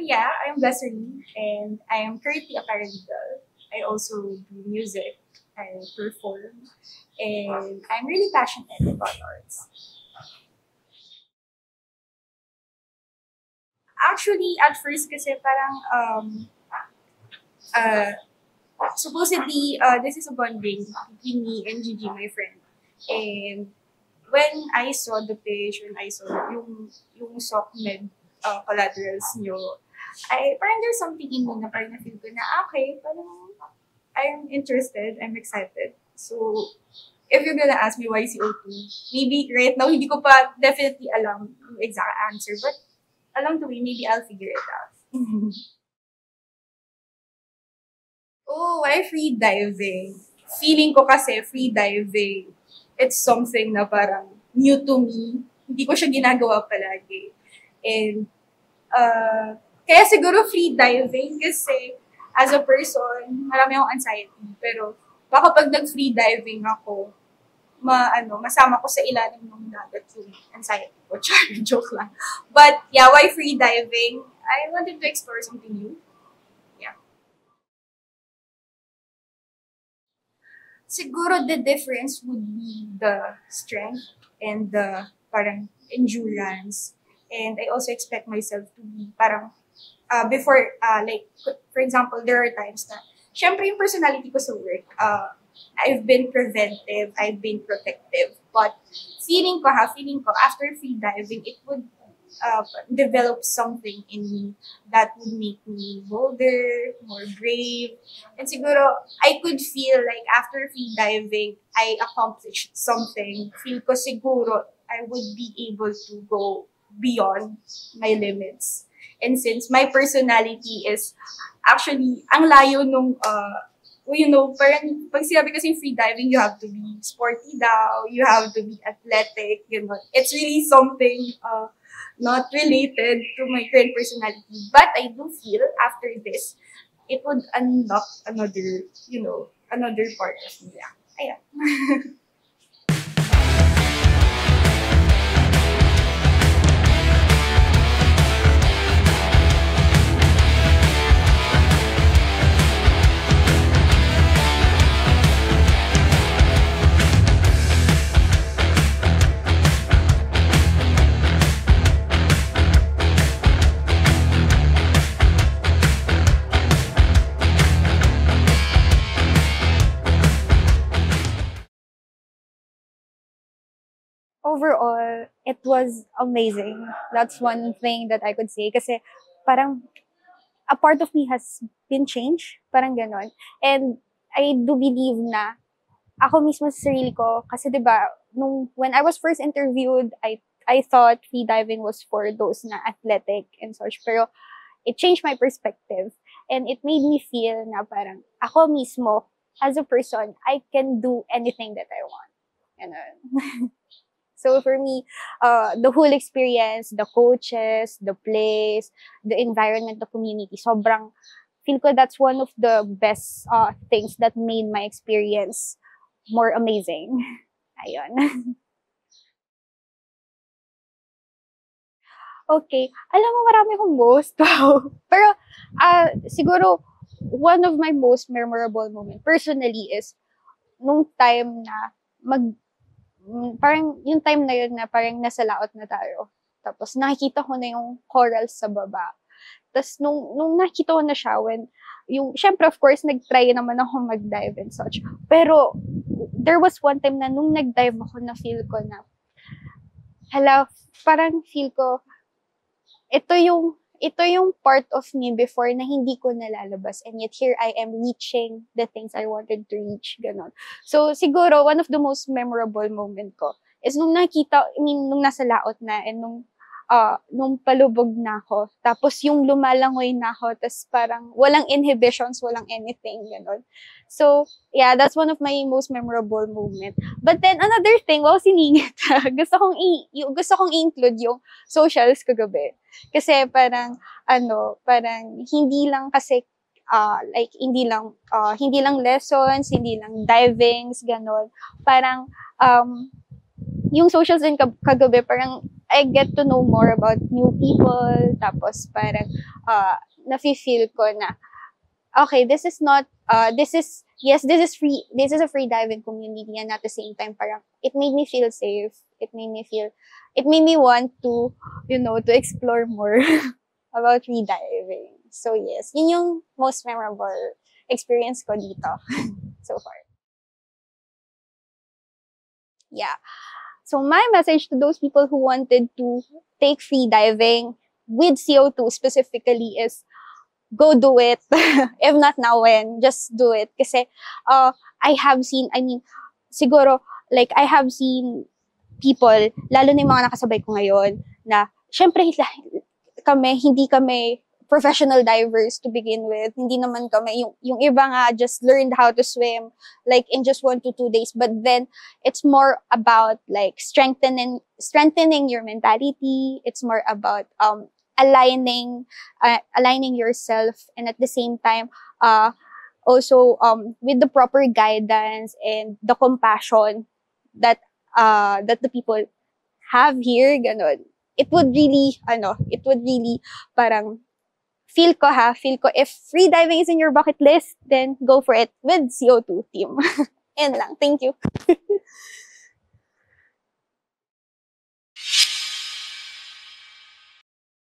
yeah, I'm Blesserly, and I am currently a paralegal. I also do music, I perform, and I'm really passionate about arts. Actually, at first kasi parang uh, supposedly this is a bonding between me and Gigi, my friend. And when I saw the page, when I saw yung SOCMED collaterals nyo, parang there's something in me na parang na-feel ko na, okay, parang I'm interested, I'm excited. So, if you're gonna ask me why CO2, maybe right now, hindi ko pa definitely alam yung exact answer, but along the way, maybe I'll figure it out. Oh, why free diving? Feeling ko kasi free diving, it's something na parang new to me. Hindi ko siya ginagawa palagi. And, kaya siguro free diving kasi as a person, marami akong anxiety. Pero baka pag nag-free diving ako, masama ko sa ilalim ng dagat yung anxiety ko. Char, joke lang. But yeah, why free diving? I wanted to explore something new. Yeah. Siguro the difference would be the strength and the parang endurance. And I also expect myself to be parang before, like, for example, there are times na, syempre yung personality ko sa work, I've been preventive, I've been protective, but feeling ko, after free diving, it would develop something in me that would make me bolder, more brave, and siguro, I could feel like after free diving, I accomplished something. Feel ko siguro, I would be able to go beyond my limits. And since my personality is actually, ang layo nung, parang pag sinabi kasi free diving, you have to be sporty daw, you have to be athletic, It's really something not related to my current personality. But I do feel after this, it would unlock another part of me. Yeah. Ayan. Overall, it was amazing. That's one thing that I could say. Kasi parang a part of me has been changed. Parang ganon. And I do believe na ako mismo sa sarili ko, kasi diba, when I was first interviewed, I thought free diving was for those na athletic and such. Pero it changed my perspective. And it made me feel na parang ako mismo, as a person, I can do anything that I want. Ganon. So for me, the whole experience, the coaches, the place, the environment, the community, sobrang feel ko that's one of the best things that made my experience more amazing. Ayun. Okay. Alam mo, marami akong most. Wow. Pero siguro, one of my most memorable moments personally is nung time na parang yung time na yun na parang nasa laot na tayo. Tapos nakikita ko na yung corals sa baba. Tapos nung nakita ko na siya, syempre of course, nag-try naman ako mag-dive and such. Pero there was one time na nung nag-dive ako na feel ko na, parang feel ko, ito yung part of me before na hindi ko nalalabas. And yet here I am reaching the things I wanted to reach. Ganon. So siguro, one of the most memorable moment ko is nung nung nasa laot na and nung palubog na ako. Tapos yung lumalangoy na ako. Tapos parang walang inhibitions, walang anything. Ganon. So, yeah, that's one of my most memorable moment. But then, another thing, siningit. gusto kong i-include yung socials kagabi. Kasi parang hindi lang kasi hindi lang lessons, hindi lang divings, ganon. Parang yung socials din kagabi, parang I get to know more about new people, tapos parang nafe-feel ko na okay, this is not this is yes, this is free, this is a free diving community, and at the same time parang it made me feel safe. It made me want to, to explore more about free diving. So yes, yun yung most memorable experience ko dito so far. Yeah. So my message to those people who wanted to take free diving with CO2 specifically is go do it. If not now, when? Just do it. Kasi I have seen, siguro, like, I have seen people, lalo na yung mga nakasabay ko ngayon, na, syempre, hindi kami professional divers to begin with. Hindi naman kami, yung iba nga just learned how to swim, like, in just 1 to 2 days. But then, it's more about, like, strengthening your mentality. It's more about, aligning yourself, and at the same time, also, with the proper guidance and the compassion that the people have here, ganon. It would really parang feel ko if free diving is in your bucket list, then go for it with CO2 team. Yan lang. Thank you.